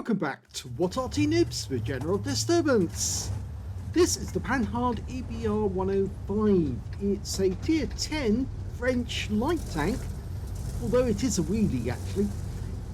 Welcome back to What Arty Noobs with General Disturbance. This is the Panhard EBR 105. It's a tier 10 French light tank, although it is a wheelie actually.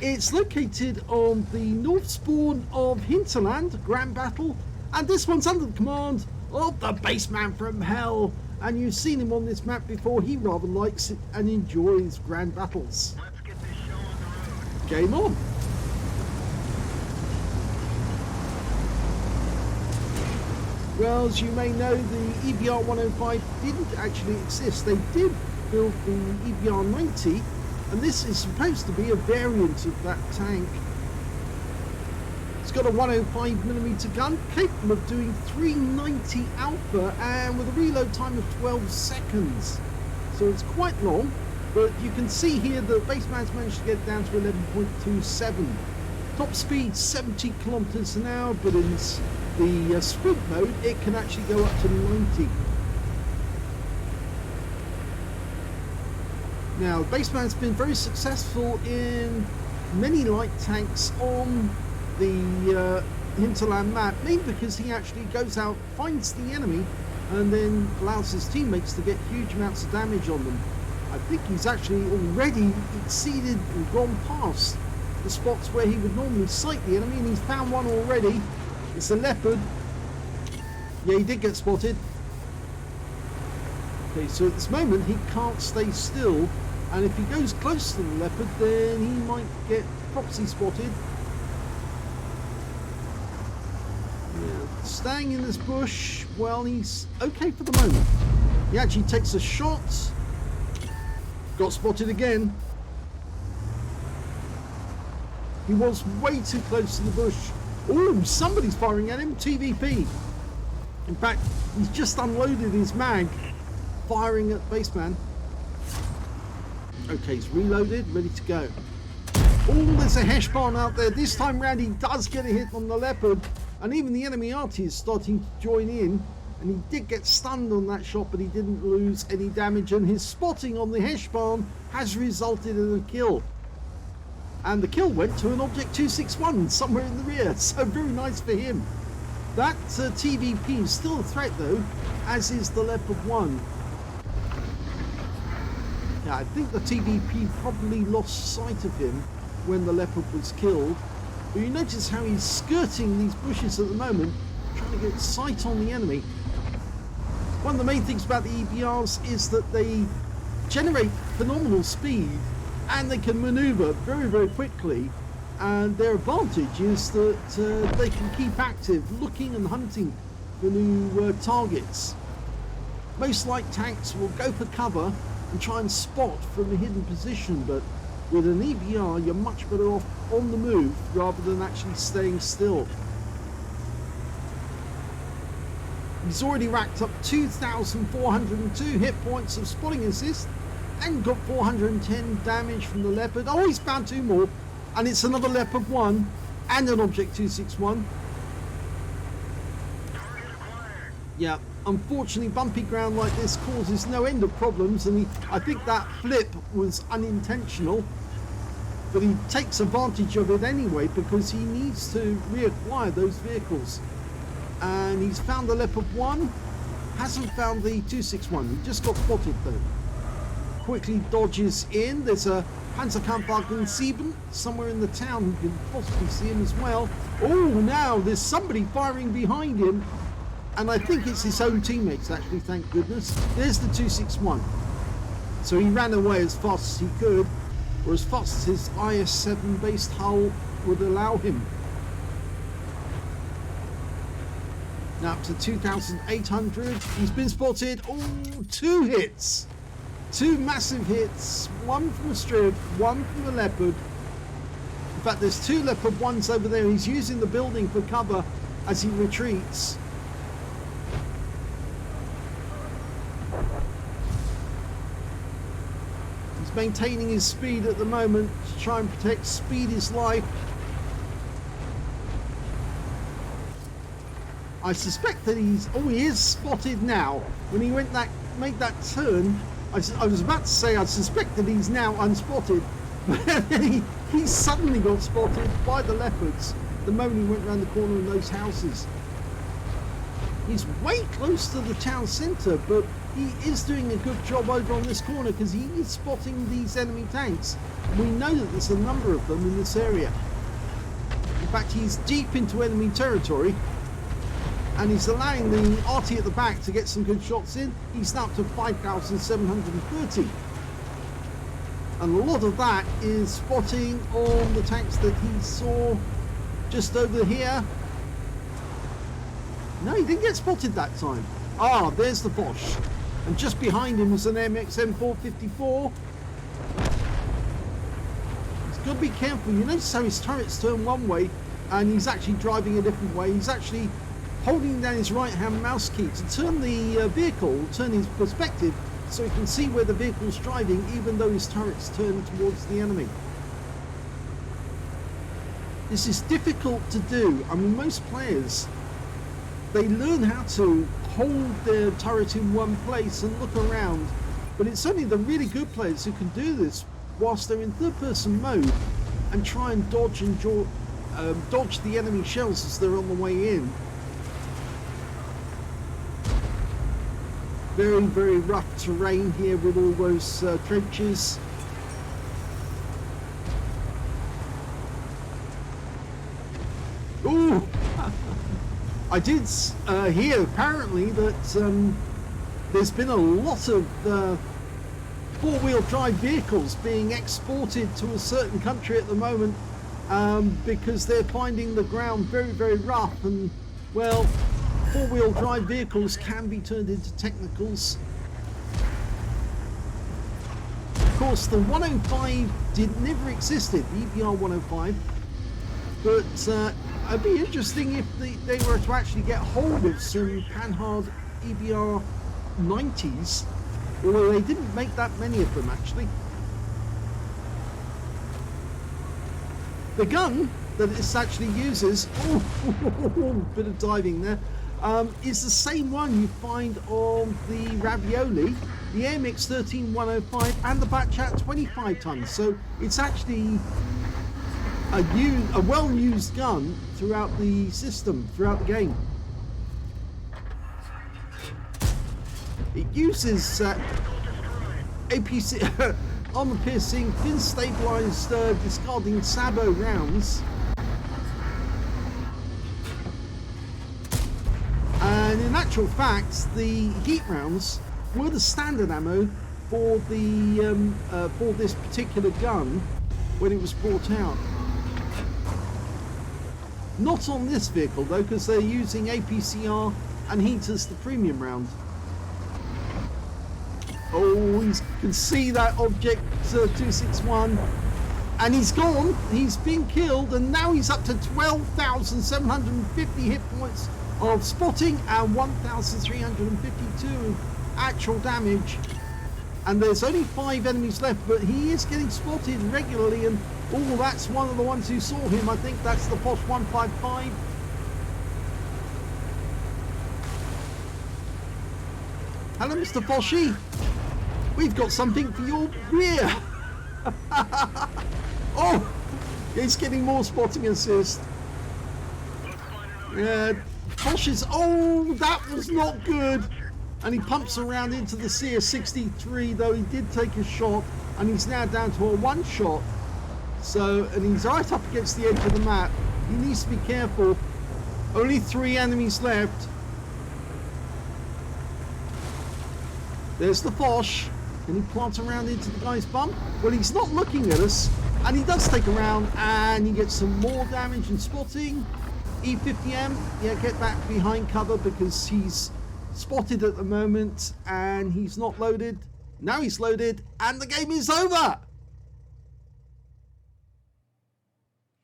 It's located on the north spawn of Hinterland, Grand Battle, and this one's under the command of the Bassman from Hell. And you've seen him on this map before. He rather likes it and enjoys Grand Battles. Let's get this show on the road. Game on. Well, as you may know, the EBR 105 didn't actually exist. They did build the EBR 90, and this is supposed to be a variant of that tank. It's got a 105mm gun, capable of doing 390 alpha, and with a reload time of 12 seconds. So it's quite long, but you can see here that Bassman's managed to get it down to 11.27. Top speed 70 kilometers an hour, but in the sprint mode it can actually go up to 90. Now Bassman's been very successful in many light tanks on the Hinterland map, mainly because he actually goes out, finds the enemy, and then allows his teammates to get huge amounts of damage on them. I think he's actually already exceeded and gone past the spots where he would normally sight the enemy, and he's found one already. It's a leopard. Yeah, he did get spotted. Okay, so at this moment he can't stay still, and if he goes close to the leopard then he might get proxy spotted. Yeah, staying in this bush, well, he's okay for the moment. He actually takes a shot. Got spotted again. He was way too close to the bush. Oh, somebody's firing at him. TVP. In fact, he's just unloaded his mag, firing at Bassman. Okay, he's reloaded, ready to go. Oh, there's a hash barn out there. This time round, he does get a hit on the leopard, and even the enemy Arty is starting to join in. And he did get stunned on that shot, but he didn't lose any damage. And his spotting on the hash barn has resulted in a kill. And the kill went to an Object 261 somewhere in the rear, so very nice for him. That TVP is still a threat though, as is the Leopard 1. Yeah, I think the TVP probably lost sight of him when the Leopard was killed. But you notice how he's skirting these bushes at the moment, trying to get sight on the enemy. One of the main things about the EBRs is that they generate phenomenal speed, and they can maneuver very, very quickly, and their advantage is that they can keep active, looking and hunting for new targets. Most light tanks will go for cover and try and spot from a hidden position, but with an EBR you're much better off on the move rather than actually staying still. He's already racked up 2,402 hit points of spotting assist and got 410 damage from the leopard. Oh, he's found two more, and it's another Leopard 1 and an Object 261. Yeah, unfortunately bumpy ground like this causes no end of problems, and I think that flip was unintentional, but he takes advantage of it anyway because he needs to reacquire those vehicles. And he's found the Leopard 1, hasn't found the 261. He just got spotted though. Quickly dodges in. There's a Panzerkampfwagen 7 somewhere in the town. You can possibly see him as well. Oh, now there's somebody firing behind him, and I think it's his own teammates actually, thank goodness. There's the 261. So he ran away as fast as he could, or as fast as his IS-7 based hull would allow him. Now up to 2,800. He's been spotted. Oh, two hits. Two massive hits, one from a strip, one from a leopard. In fact, there's two Leopard 1s over there. He's using the building for cover as he retreats. He's maintaining his speed at the moment to try and protect. Speed is life. I suspect that he is spotted now. When he made that turn, I was about to say I suspect that he's now unspotted, but then he suddenly got spotted by the leopards. the moment he went around the corner in those houses. He's way close to the town centre, but he is doing a good job over on this corner because he is spotting these enemy tanks. We know that there's a number of them in this area. In fact, he's deep into enemy territory, and he's allowing the Arty at the back to get some good shots in. He's now up to 5,730. And a lot of that is spotting on the tanks that he saw just over here. No, he didn't get spotted that time. Ah, there's the Bosch. And just behind him was an MXM454. He's got to be careful. You notice how his turrets turn one way and he's actually driving a different way. He's actually holding down his right hand mouse key to turn the vehicle, turn his perspective, so he can see where the vehicle's driving, even though his turret's turned towards the enemy. This is difficult to do. I mean, most players, they learn how to hold their turret in one place and look around, but it's only the really good players who can do this whilst they're in third-person mode and try and dodge the enemy shells as they're on the way in. Very, very rough terrain here with all those trenches. Ooh! I did hear apparently that there's been a lot of four-wheel drive vehicles being exported to a certain country at the moment because they're finding the ground very, very rough, and well, four-wheel drive vehicles can be turned into technicals. Of course, the 105 never existed, the EBR 105, but it'd be interesting if they were to actually get hold of some Panhard EBR 90s, although they didn't make that many of them actually. The gun that this actually uses, bit of diving there, is the same one you find on the Ravioli, the AMX 13105 and the Batchat 25 tons. So it's actually a well-used gun throughout the system, throughout the game. It uses APC armor-piercing, fin-stabilized discarding sabot rounds. And in actual fact, the heat rounds were the standard ammo for the for this particular gun when it was brought out. Not on this vehicle though, because they're using APCR and heaters, the premium round. Oh, you can see that object 261, and he's gone. He's been killed, and now he's up to 12,750 hit points of spotting and 1,352 actual damage. And there's only 5 enemies left, but he is getting spotted regularly, and oh, that's one of the ones who saw him. I think that's the Posh 155. Hello, Mr. Foshy. We've got something for your rear. Oh, he's getting more spotting assist. Yeah, Posh is, oh, that was not good. And he pumps around into the CS63, though he did take a shot, and he's now down to a 1 shot. So, and he's right up against the edge of the map. He needs to be careful. Only 3 enemies left. There's the Fosh. Can he plant around into the guy's bum? Well, he's not looking at us, and he does take a round, and he gets some more damage and spotting. E50M, yeah, get back behind cover because he's spotted at the moment, and he's not loaded. Now he's loaded, and the game is over!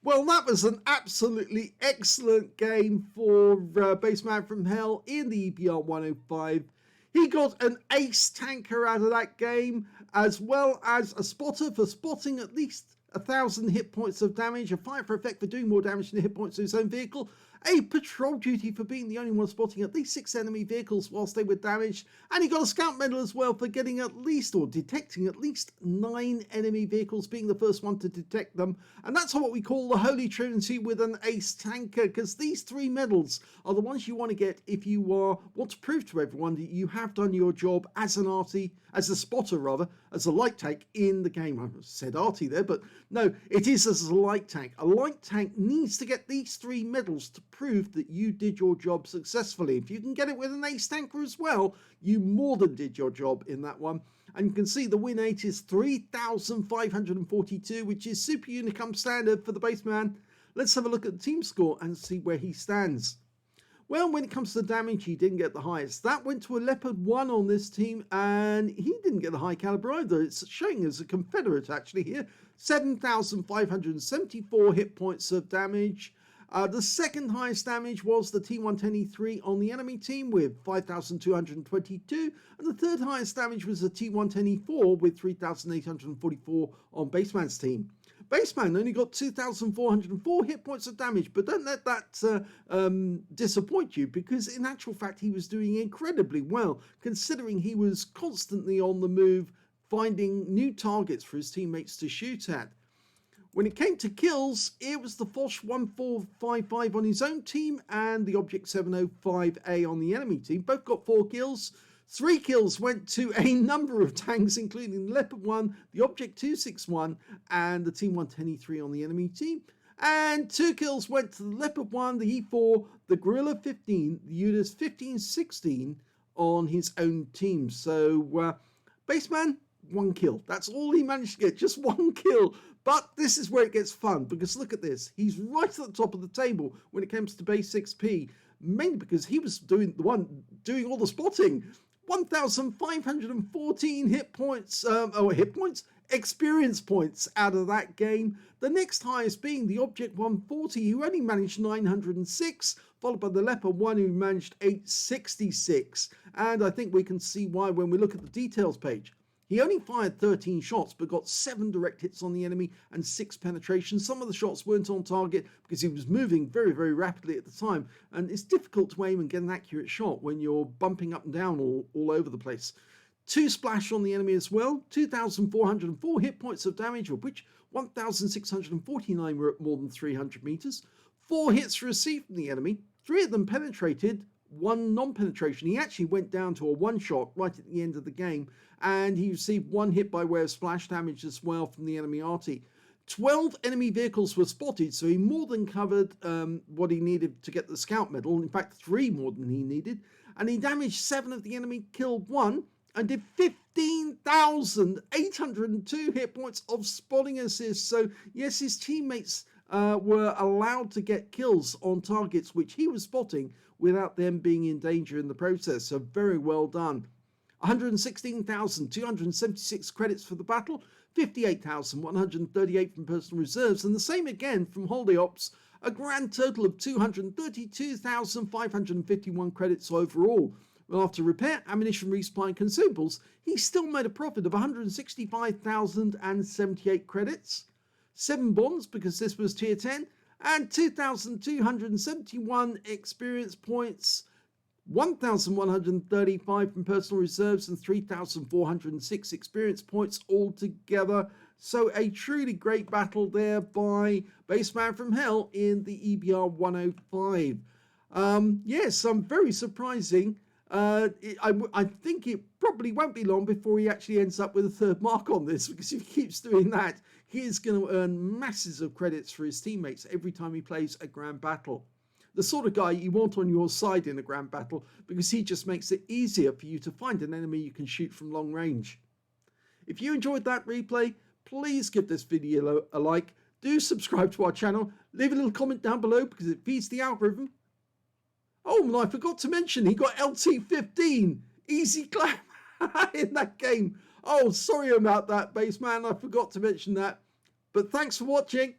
Well, that was an absolutely excellent game for BassmanFromHell in the EBR 105. He got an ace tanker out of that game, as well as a spotter for spotting at least 1,000 hit points of damage, a fire for effect for doing more damage than the hit points to his own vehicle, a patrol duty for being the only one spotting at least 6 enemy vehicles whilst they were damaged, and he got a scout medal as well for getting at least, or detecting at least 9 enemy vehicles, being the first one to detect them. And that's what we call the Holy Trinity with an ace tanker, because these 3 medals are the ones you want to get if you want to prove to everyone that you have done your job as an Arty, as a spotter rather, as a light tank in the game. I said Arty there, but no, it is as a light tank. A light tank needs to get these 3 medals to prove that you did your job successfully. If you can get it with an ace tanker as well, you more than did your job in that one. And you can see the win rate is 3,542, which is super unicum standard for the baseman. Let's have a look at the team score and see where he stands. Well, when it comes to damage, he didn't get the highest. That went to a Leopard 1 on this team, and he didn't get the high caliber either. It's showing as a Confederate actually here. 7,574 hit points of damage. The second highest damage was the T110E3 on the enemy team with 5,222, and the third highest damage was the T110E4 with 3,844 on Baseman's team. Baseman only got 2,404 hit points of damage, but don't let that disappoint you, because in actual fact he was doing incredibly well, considering he was constantly on the move, finding new targets for his teammates to shoot at. When it came to kills, it was the Foch 1455 on his own team and the Object 705A on the enemy team. Both got 4 kills. 3 kills went to a number of tanks, including the Leopard 1, the Object 261, and the Team 110E3 on the enemy team. And 2 kills went to the Leopard 1, the E4, the Gorilla 15, the Udas 1516 on his own team. So, Baseman, 1 kill. That's all he managed to get, just 1 kill. But this is where it gets fun, because look at this. He's right at the top of the table when it comes to base XP, mainly because he was doing all the spotting. 1,514 experience points out of that game. The next highest being the Object 140, who only managed 906, followed by the Leopard 1, who managed 866. And I think we can see why when we look at the details page. He only fired 13 shots, but got 7 direct hits on the enemy and 6 penetrations. Some of the shots weren't on target because he was moving very, very rapidly at the time. And it's difficult to aim and get an accurate shot when you're bumping up and down all over the place. 2 splash on the enemy as well. 2,404 hit points of damage, of which 1,649 were at more than 300 meters. 4 hits received from the enemy. 3 of them penetrated. 1 non-penetration. He actually went down to a 1 shot right at the end of the game, and he received 1 hit by way of splash damage as well from the enemy Arty. 12 enemy vehicles were spotted, so he more than covered what he needed to get the scout medal. In fact, 3 more than he needed, and he damaged 7 of the enemy, killed 1, and did 15,802 hit points of spotting assists. So yes, his teammates were allowed to get kills on targets which he was spotting without them being in danger in the process. So very well done. 116,276 credits for the battle, 58,138 from personal reserves, and the same again from holiday ops, a grand total of 232,551 credits overall. Well, after repair, ammunition, resupply and consumables, he still made a profit of 165,078 credits. 7 bonds, because this was tier 10, and 2,271 experience points, 1,135 from personal reserves and 3,406 experience points altogether. So a truly great battle there by Baseman from Hell in the EBR 105. Yes, very surprising. I think it probably won't be long before he actually ends up with a 3rd mark on this, because if he keeps doing that, he is going to earn masses of credits for his teammates every time he plays a grand battle. The sort of guy you want on your side in a grand battle, because he just makes it easier for you to find an enemy you can shoot from long range. If you enjoyed that replay, please give this video a like. Do subscribe to our channel. Leave a little comment down below because it feeds the algorithm. Oh, and I forgot to mention he got LT15. Easy clap in that game. Oh, sorry about that, Baseman. I forgot to mention that. But thanks for watching.